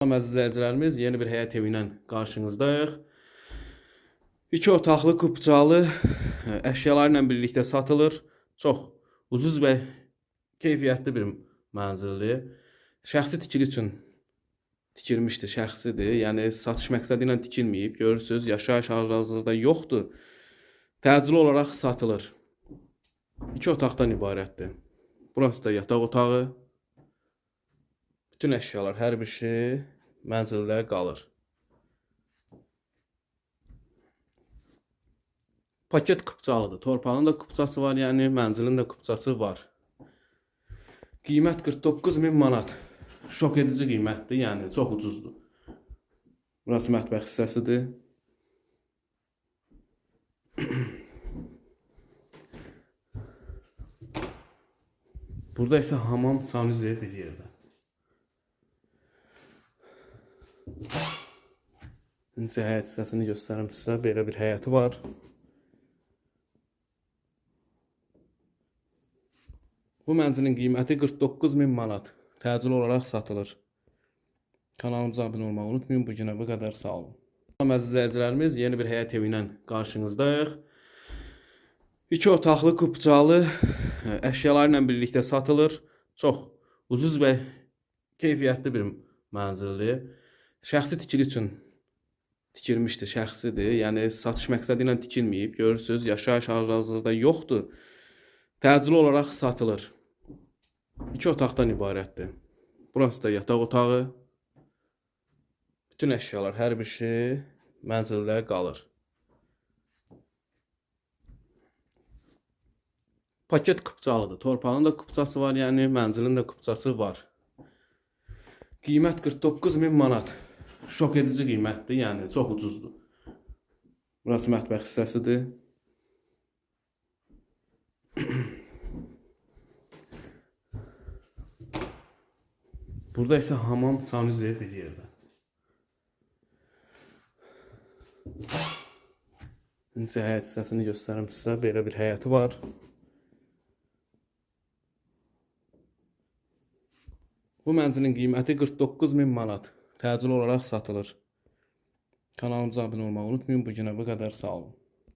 Salam əziz izləyicilərimiz, yeni bir həyat evi ilə qarşınızdayıq. 2 otaqlı kupçalı əşyalarla birlikdə satılır. Çox ucuz və keyfiyyətli bir mənzildir. Şəxsi tikili üçün tikilmişdir, şəxsidir. Yəni satış məqsədi ilə tikilməyib. Görürsüz, yaşayış hal-hazırda yoxdur. Təcili olaraq satılır. 2 otaqdan ibarətdir. Burası da yataq otağı. Bütün əşyalar, hər bir şey mənzildə qalır. Paket kupçalıdır. Torpağın da kupçası var, yəni mənzilin də kupçası var. Qiymət 49.000 manat. Şok edici qiymətdir, yəni çox ucuzdur. Burası mətbəx hissəsidir. Burada isə hamam, sanuzel bir yerdə. İndi həyat hissəsini göstərim sizə. Belə bir həyəti var. Bu mənzilin qiyməti 49.000 manat. Təcili olaraq satılır. Kanalımıza abunə olmağı unutmayın. Bu günə bu qədər, sağ olun. Salam əziz izləyicilərimiz, yeni bir həyat evi ilə qarşınızdayıq. 2 otaqlı kupçalı əşyalarla birlikdə satılır. Çox ucuz və keyfiyyətli bir mənzildir. Şəxsi tikili üçün tikilmişdir, şəxsidir. Yəni satış məqsədi ilə tikilməyib. Görürsüz, yaşayış hal-hazırda yoxdur. Təcili olaraq satılır. 2 otaqdan ibarətdir. Burası da yataq otağı. Bütün əşyalar, hər bir şey mənzildə qalır. Paket kupçalıdır. Torpağın da kupçası var, yəni mənzilin də kupçası var. Qiymət 49.000 manat. Şok edici qiymətdir, yəni çox ucuzdur. Burası mətbəx hissəsidir. Burada isə hamam, sanuzel bir yerdə. İndi həyat hissəsini göstərim sizə. Belə bir həyəti var. Bu mənzilin qiyməti 49.000 manat. Təcili olaraq satılır. Kanalımıza abunə olmağı unutmayın. Bu günə bu qədər, sağ olun.